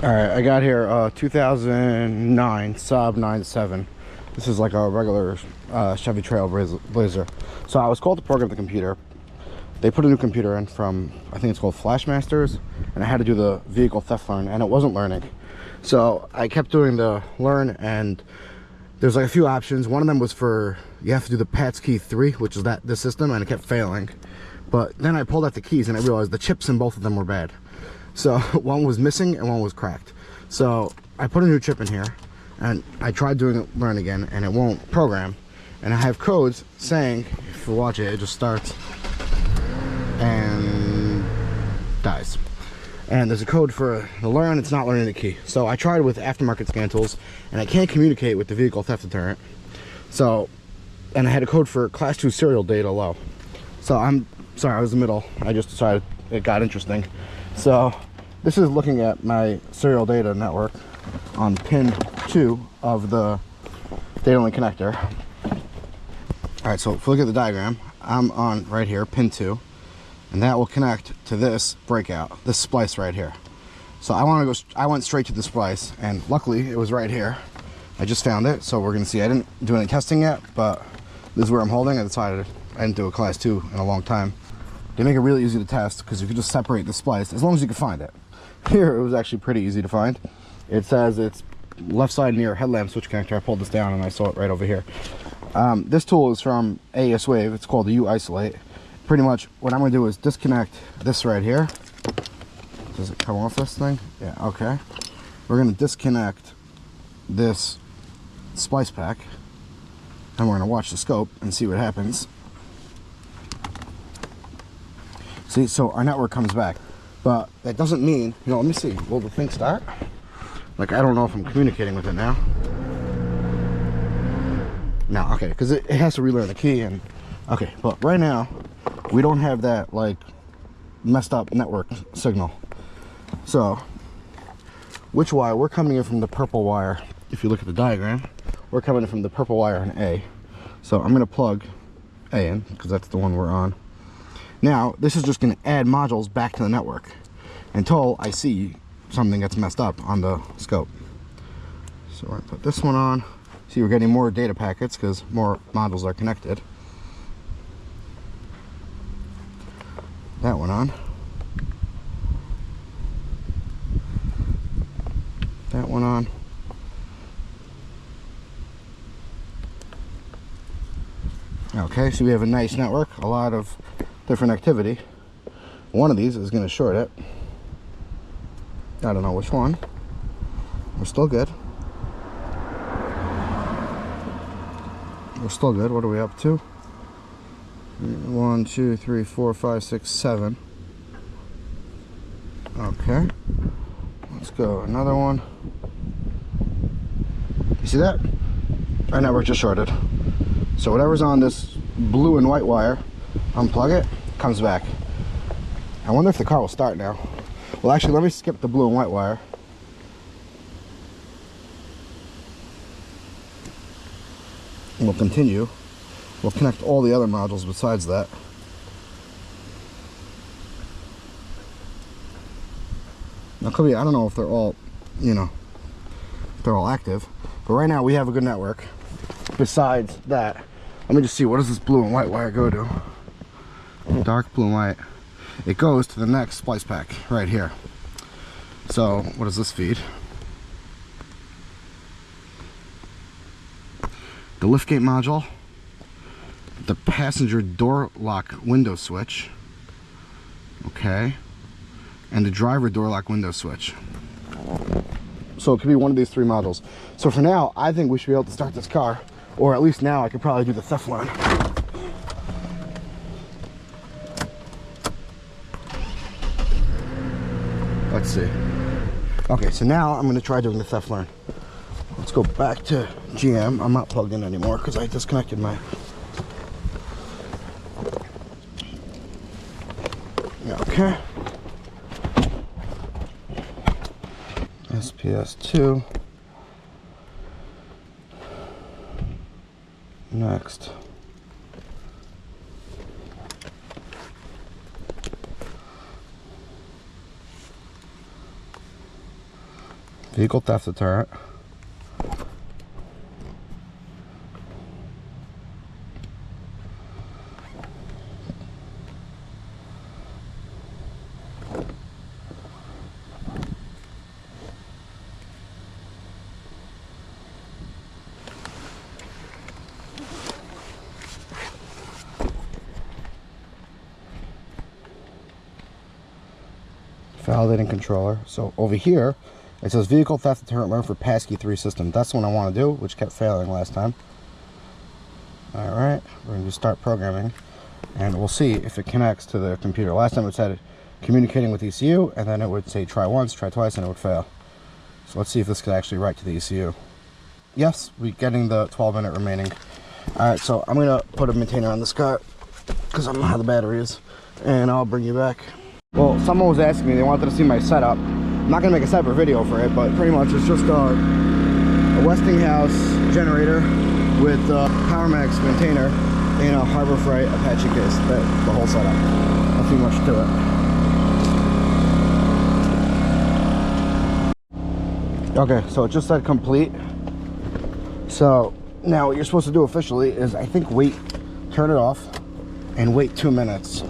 All right, I got here 2009 Saab 97. This is like a regular Chevy Trailblazer. So I was called to program the computer. They put a new computer in from, I think it's called Flashmasters, and I had to do the vehicle theft learn, and it wasn't learning. So I kept doing the learn, and there's like a few options. One of them was for, you have to do the PATS key 3, which is this system, and it kept failing. But then I pulled out the keys and I realized the chips in both of them were bad. So one was missing and one was cracked. So I put a new chip in here and I tried doing it learn again, and it won't program. And I have codes saying, if you watch it, it just starts and dies. And there's a code for the learn, it's not learning the key. So I tried with aftermarket scan tools and I can't communicate with the vehicle theft deterrent. So, and I had a code for class 2 serial data low. So I'm sorry, I was in the middle. I just decided it got interesting. So this is looking at my serial data network on pin 2 of the data link connector. All right, so if we look at the diagram, I'm on right here, pin 2, and that will connect to this breakout, this splice right here. So I went straight to the splice, and luckily it was right here. I just found it, so we're gonna see. I didn't do any testing yet, but this is where I'm holding. I decided I didn't do a class 2 in a long time. They make it really easy to test because you can just separate the splice as long as you can find it. Here it was actually pretty easy to find. It says it's left side near headlamp switch connector. I pulled this down and I saw it right over here. This tool is from AES Wave. It's called the U-Isolate. Pretty much what I'm going to do is disconnect this right here. Does it come off this thing? Yeah, okay. We're going to disconnect this splice pack and we're going to watch the scope and see what happens. See, so our network comes back, but that doesn't mean, you know, let me see, will the thing start? Like, I don't know if I'm communicating with it now. No, okay, because it has to relearn the key, and okay, but right now we don't have that like messed up network signal. So which wire? We're coming in from the purple wire. If you look at the diagram, we're coming in from the purple wire in A. So I'm going to plug A in because that's the one we're on. Now this is just going to add modules back to the network until I see something that's messed up on the scope. So we're going to put this one on. See, we're getting more data packets because more modules are connected. That one on. That one on. Okay, so we have a nice network, a lot of different activity. One of these is going to short it. I don't know which one. We're still good. We're still good. What are we up to? 1, 2, 3, 4, 5, 6, 7. Okay. Let's go. Another one. You see that? Our network just shorted. So whatever's on this blue and white wire, unplug it, comes back. I wonder if the car will start now. Well, actually, let me skip the blue and white wire. And we'll continue. We'll connect all the other modules besides that. Now, could be, I don't know if they're all, you know, if they're all active. But right now we have a good network. Besides that, let me just see, what does this blue and white wire go to? Dark blue and white. It goes to the next splice pack right here. So what does this feed? The liftgate module, the passenger door lock window switch, okay, and the driver door lock window switch. So it could be one of these 3 modules. So for now, I think we should be able to start this car, or at least now I could probably do the theft learn. Let's see. Okay, so now I'm going to try doing the theft learn. Let's go back to GM. I'm not plugged in anymore because I disconnected my... Okay. SPS2. Next. Vehicle theft deterrent. Validating controller. So over here it says vehicle theft deterrent learn for passkey 3 system. That's the one I want to do, which kept failing last time. Alright, we're going to start programming and we'll see if it connects to the computer. Last time it said communicating with ECU, and then it would say try once, try twice, and it would fail. So let's see if this could actually write to the ECU. Yes, we're getting the 12-minute remaining. Alright, so I'm going to put a maintainer on this car because I don't know how the battery is, and I'll bring you back. Well, someone was asking me, they wanted to see my setup. I'm not going to make a separate video for it, but pretty much it's just a Westinghouse generator with a PowerMax maintainer in a Harbor Freight Apache case. The whole setup. Nothing much to it. Okay, so it just said complete. So now what you're supposed to do officially is, I think, turn it off and wait 2 minutes.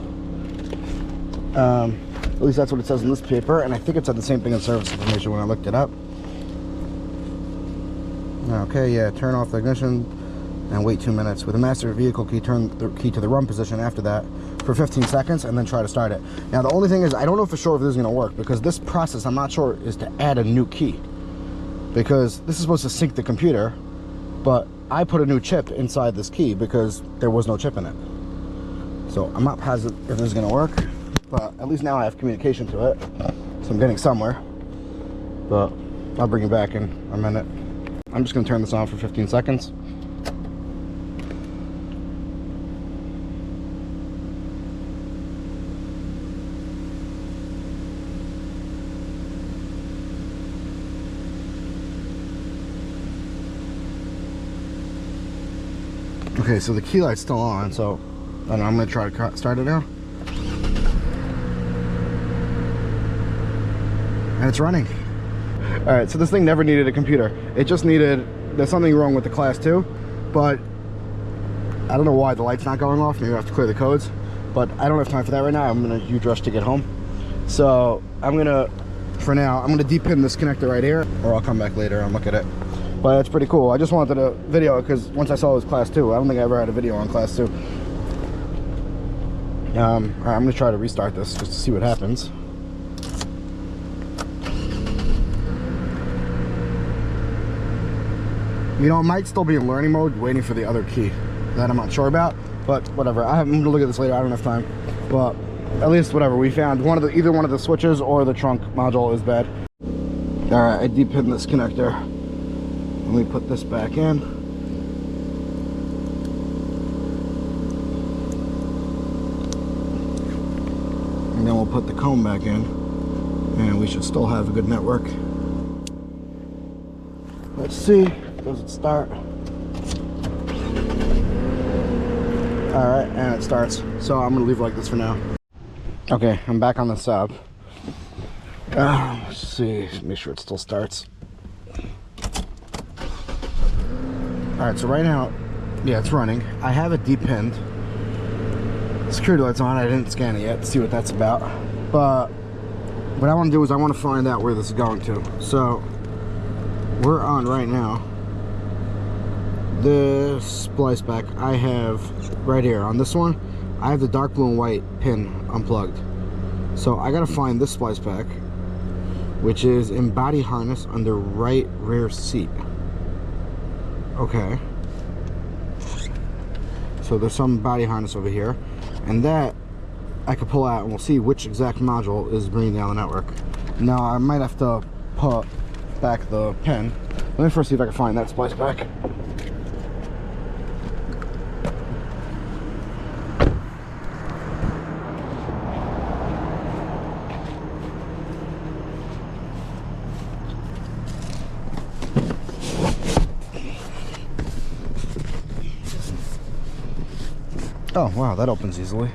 At least that's what it says in this paper, and I think it said the same thing in service information when I looked it up. Okay, yeah, turn off the ignition and wait 2 minutes. With a master vehicle key, turn the key to the run position after that for 15 seconds and then try to start it. Now the only thing is, I don't know for sure if this is going to work, because this process, I'm not sure, is to add a new key, because this is supposed to sync the computer, but I put a new chip inside this key because there was no chip in it. So I'm not positive if this is going to work, but at least now I have communication to it, so I'm getting somewhere. But I'll bring you back in a minute. I'm just going to turn this on for 15 seconds. Okay, so the key light's still on, so I don't know, I'm going to try to start it now. And it's running. Alright, so this thing never needed a computer. It just needed, there's something wrong with the class 2, but I don't know why the light's not going off. Maybe I have to clear the codes, but I don't have time for that right now. I'm in a huge rush to get home. So I'm gonna, for now, I'm gonna depin this connector right here, or I'll come back later and look at it. But it's pretty cool. I just wanted to video it because once I saw it was class 2, I don't think I ever had a video on class 2. Alright, I'm gonna try to restart this just to see what happens. You know, it might still be in learning mode, waiting for the other key that I'm not sure about, but whatever. I'm gonna look at this later. I don't have time, but at least whatever. We found either one of the switches or the trunk module is bad. All right, I depinned this connector. Let me put this back in. And then we'll put the comb back in, and we should still have a good network. Let's see. Does it start? Alright, and it starts. So I'm gonna leave it like this for now. Okay, I'm back on the Saab. Let's see, make sure it still starts. Alright, so right now, yeah, it's running. I have it depinned. Security light's on. I didn't scan it yet to see what that's about. But what I want to do is I want to find out where this is going to. So we're on right now. This splice back I have right here on this one, I have the dark blue and white pin unplugged. So I gotta find this splice back, which is in body harness under right rear seat. Okay, so there's some body harness over here, and that I could pull out and we'll see which exact module is bringing down the network. Now I might have to put back the pin. Let me first see if I can find that splice back. Oh wow, that opens easily.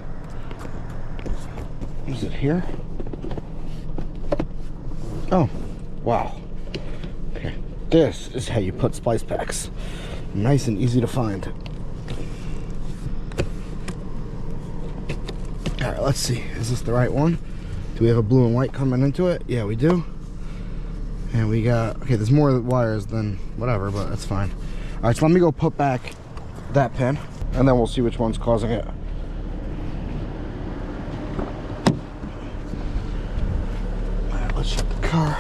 Is it here? Oh, wow. This is how you put splice packs. Nice and easy to find. Alright, let's see. Is this the right one? Do we have a blue and white coming into it? Yeah, we do. And we got, okay, there's more wires than whatever, but that's fine. Alright, so let me go put back that pin, and then we'll see which one's causing it. Alright, let's shut the car.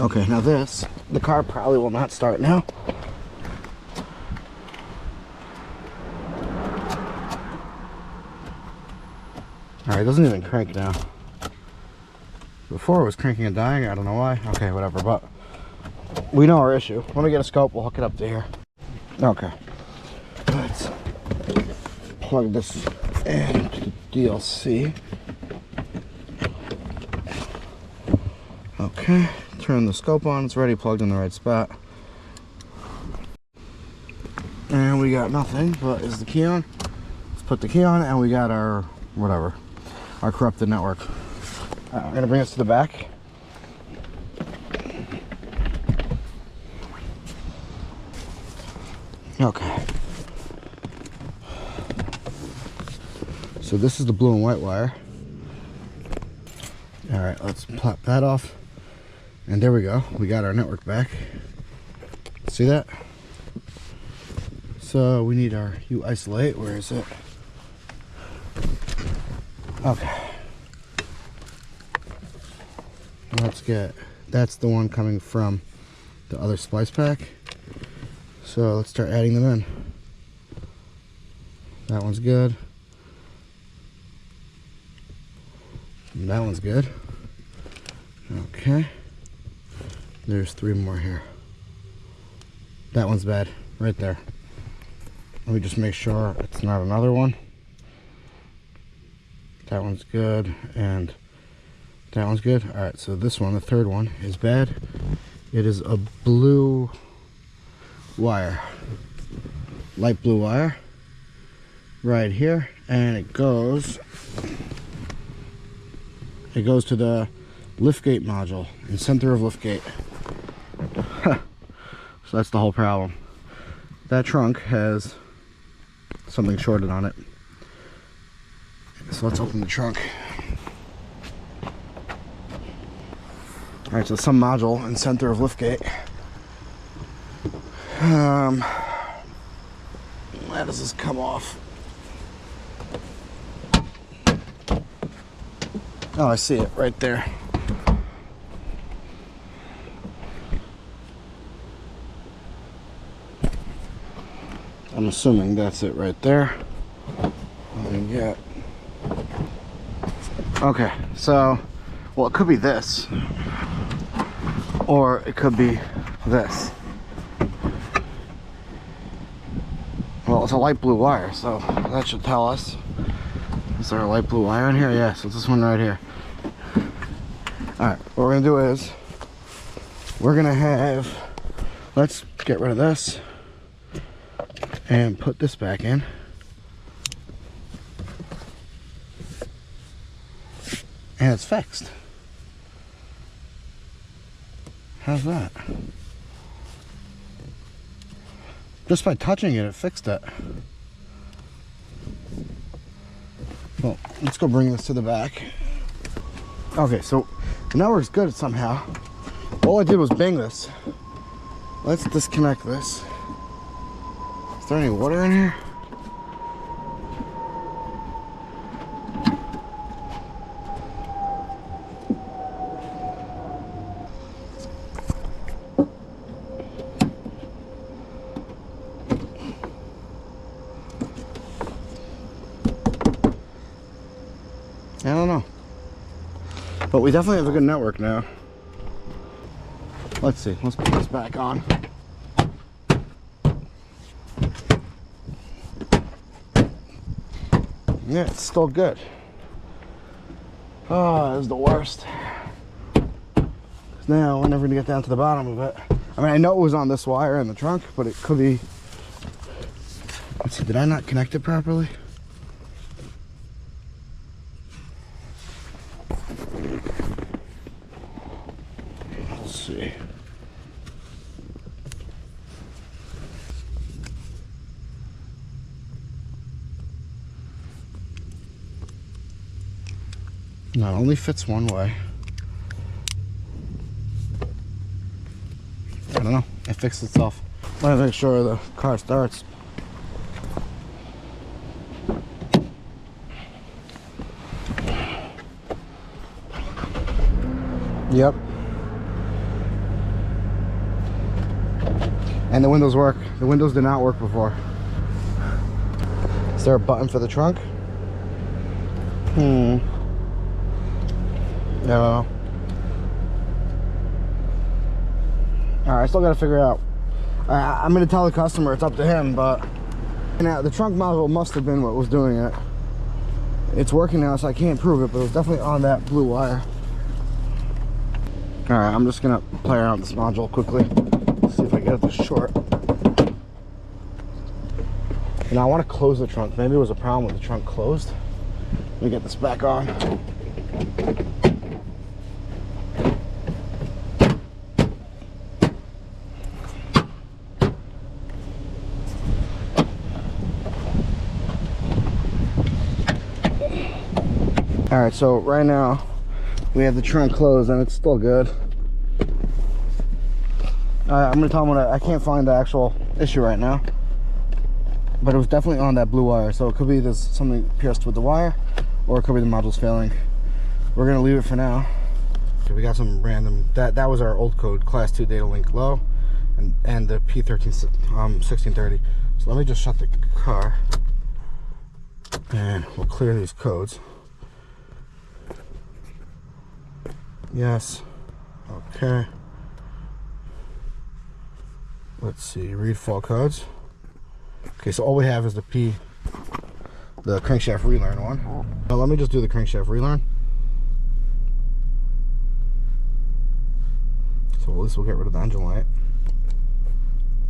Okay, now this, the car probably will not start now. Alright, it doesn't even crank now. Before it was cranking and dying, I don't know why. Okay, whatever, but we know our issue. When we get a scope, we'll hook it up to here. Okay. Let's plug this into the DLC. Okay. Turn the scope on, it's already plugged in the right spot. And we got nothing, but is the key on? Let's put the key on, and we got our, whatever, our corrupted network. I'm gonna bring us to the back. Okay. So this is the blue and white wire. All right, let's plop that off. And there we go, we got our network back. See that? So we need our U-isolate, where is it? Okay. Let's get, that's the one coming from the other splice pack. So let's start adding them in. That one's good. And that one's good. Okay. There's 3 more here. That one's bad, right there. Let me just make sure it's not another one. That one's good, and that one's good. All right, so this one, the third one, is bad. It is a blue wire, light blue wire, right here, and it goes to the liftgate module in center of liftgate. So that's the whole problem. That trunk has something shorted on it. So let's open the trunk. Alright, so some module in center of liftgate. How does this come off? Oh, I see it right there. I'm assuming that's it right there. And yeah. Okay, so, well, it could be this, or it could be this. Well, it's a light blue wire, so that should tell us. Is there a light blue wire in here? Yeah, so it's this one right here. Alright, what we're gonna do is, we're gonna have, let's get rid of this and put this back in. And it's fixed. How's that? Just by touching it, it fixed it. Well, let's go bring this to the back. Okay, so the network's good somehow. All I did was bang this. Let's disconnect this. Is there any water in here? I don't know. But we definitely have a good network now. Let's see. Let's put this back on. Yeah, it's still good. Oh, this is the worst. Now we're never gonna get down to the bottom of it. I mean, I know it was on this wire in the trunk, but it could be. Let's see, did I not connect it properly? Let's see. No, it only fits one way. I don't know. It fixed itself. Let me make sure the car starts. Yep. And the windows work. The windows did not work before. Is there a button for the trunk? I don't know. Alright, I still gotta figure it out. I'm gonna tell the customer, it's up to him, but now the trunk module must have been what was doing it. It's working now, so I can't prove it, but it was definitely on that blue wire. Alright, I'm just gonna play around with this module quickly. See if I get it to short. And I want to close the trunk. Maybe it was a problem with the trunk closed. Let me get this back on. Alright, so right now we have the trunk closed and it's still good. I'm gonna tell them I can't find the actual issue right now, but it was definitely on that blue wire, so it could be there's something pierced with the wire, or it could be the module's failing. We're gonna leave it for now. Okay, we got some random, that was our old code, class 2 data link low, and the P13 1630. So let me just shut the car and we'll clear these codes. Yes. Okay. Let's see, read fault codes. Okay, so all we have is the crankshaft relearn one. Now let me just do the crankshaft relearn. So at least we'll get rid of the engine light.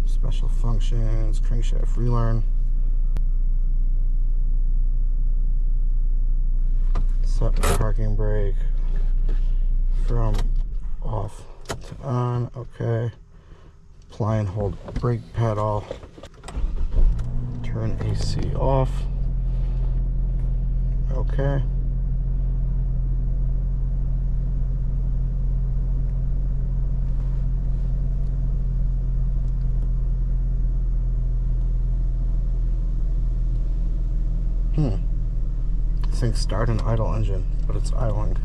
Special functions, crankshaft relearn. Set parking brake from off to on. Okay. Apply and hold brake pedal. Turn AC off. Okay. This thing start an idle engine, but it's idling.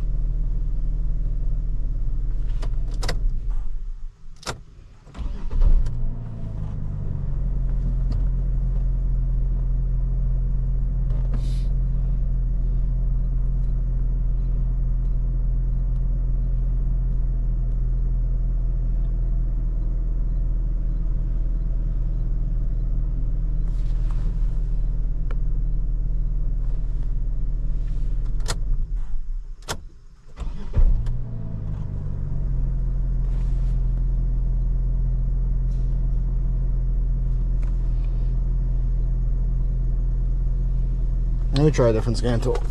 Let me try a different scan tool.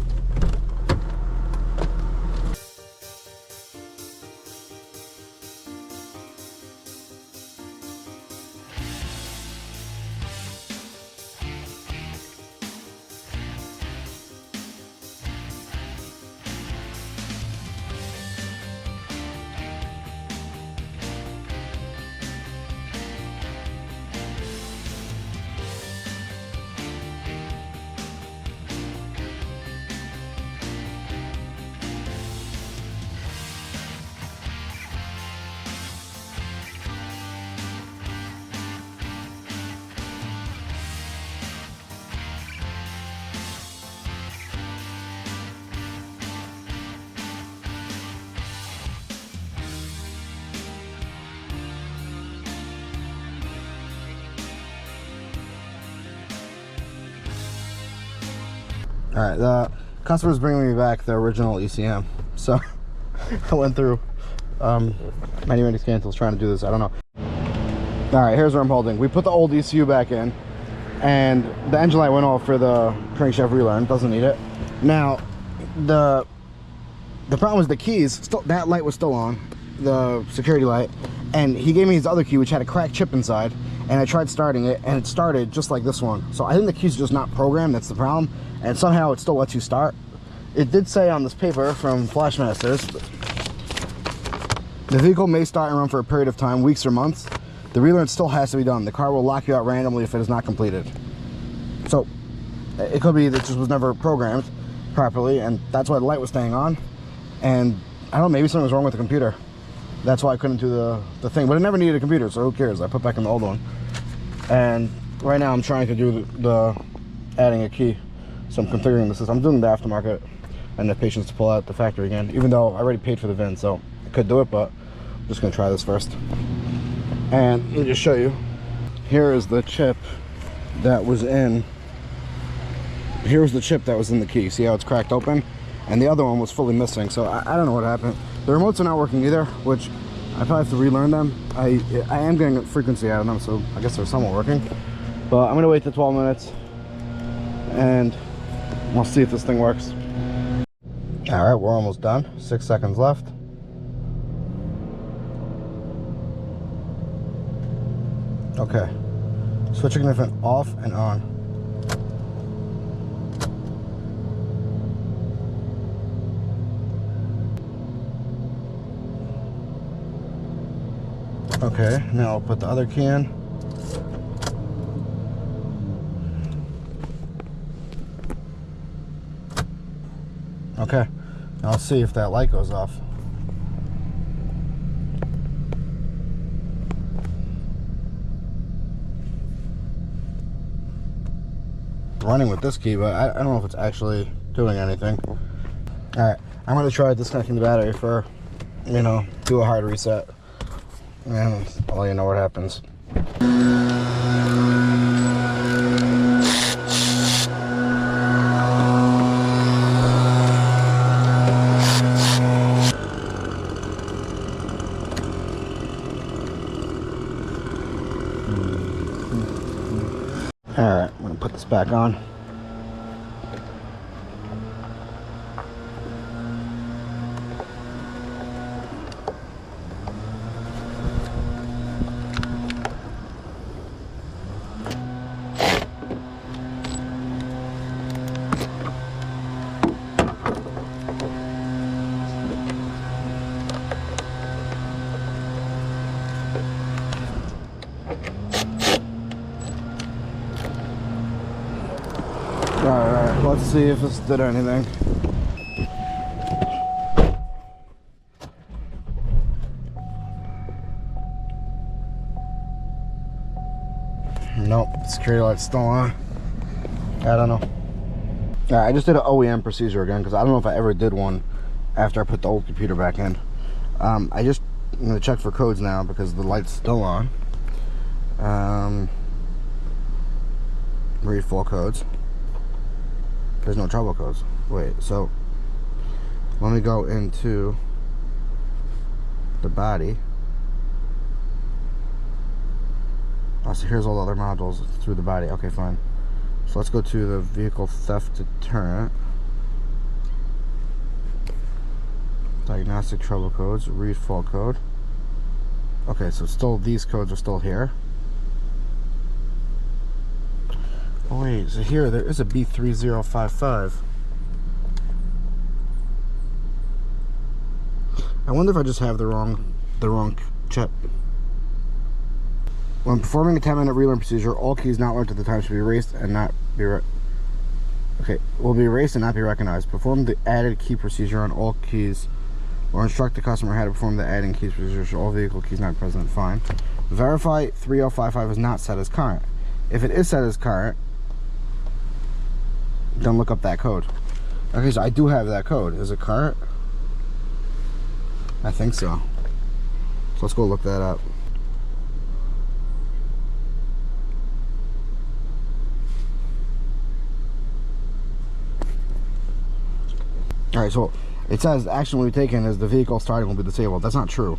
Alright, the customer's bringing me back the original ECM. So I went through many scan tools trying to do this. I don't know. All right, here's where I'm holding. We put the old ECU back in, and the engine light went off for the crankshaft relearn. Doesn't need it. Now, the problem was the keys. Still, that light was still on, the security light, and he gave me his other key, which had a cracked chip inside. And I tried starting it, and it started just like this one. So I think the keys are just not programmed. That's the problem. And somehow it still lets you start. It did say on this paper from Flashmasters, the vehicle may start and run for a period of time, weeks or months. The relearn still has to be done. The car will lock you out randomly if it is not completed. So it could be that it just was never programmed properly, and that's why the light was staying on. And I don't know, maybe something was wrong with the computer. That's why I couldn't do the thing, but it never needed a computer, so who cares? I put back in the old one. And right now I'm trying to do the adding a key. So I'm configuring the system. I'm doing the aftermarket and the patience to pull out the factory again, even though I already paid for the VIN, so I could do it, but I'm just gonna try this first. And let me just show you. Here is the chip that was in, here's the chip that was in the key. See how it's cracked open? And the other one was fully missing, so I don't know what happened. The remotes are not working either, which I probably have to relearn them. I am getting a frequency out of them, so I guess they're somewhat working. But I'm gonna wait the 12 minutes and we'll see if this thing works. All right, we're almost done. 6 seconds left. Okay, switch ignition off and on. Okay, now I'll put the other key in. Okay, now I'll see if that light goes off. Running with this key, but I don't know if it's actually doing anything. All right, I'm gonna try disconnecting the battery for, you know, do a hard reset. And I'll let you know what happens. All right, I'm gonna put this back on. Alright, let's see if this did anything. Nope, security light's still on. I don't know. Alright, I just did an OEM procedure again because I don't know if I ever did one after I put the old computer back in. I'm gonna check for codes now because the light's still on. Read full codes. There's no trouble codes. Wait, so let me go into the body. Oh, so here's all the other modules through the body. Okay, fine. So let's go to the vehicle theft deterrent. Diagnostic trouble codes, read fault code. Okay, so still these codes are still here. Oh wait, so here there is a B3055. I wonder if I just have the wrong chip. When performing a 10-minute relearn procedure, all keys not learned at the time should be erased and not be will be erased and not be recognized. Perform the added key procedure on all keys, or instruct the customer how to perform the adding keys procedure for all vehicle keys not present. Fine. Verify 3055 is not set as current. If it is set as current, then look up that code. Okay, so I do have that code. Is it current? I think so. So let's go look that up. Alright, so It says action will be taken as the vehicle starting will be disabled. That's not true,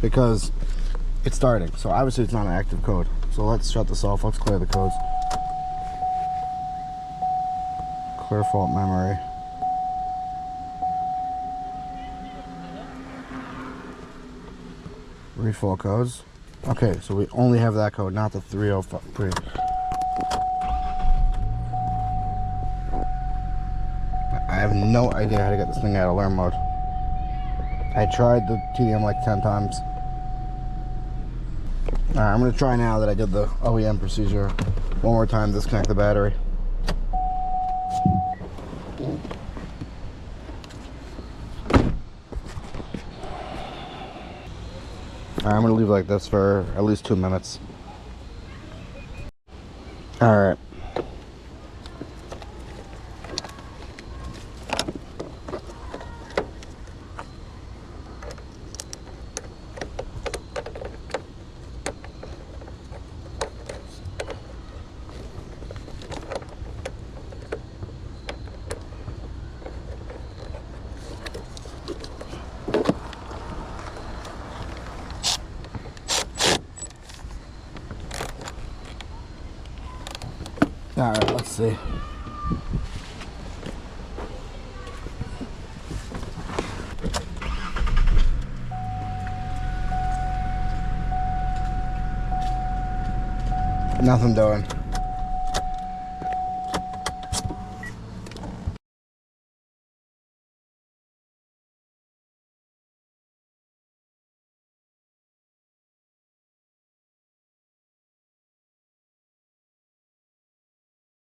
because it's starting, so obviously it's not an active code. So let's shut this off. Let's clear the codes. Clear fault memory. Read fault codes. Okay, so we only have that code, not the 303. I have no idea how to get this thing out of learn mode. I tried the TDM like 10 times. Alright, I'm going to try now that I did the OEM procedure one more time, disconnect the battery. Alright, I'm going to leave it like this for at least 2 minutes. Alright. Alright, let's see. Nothing doing.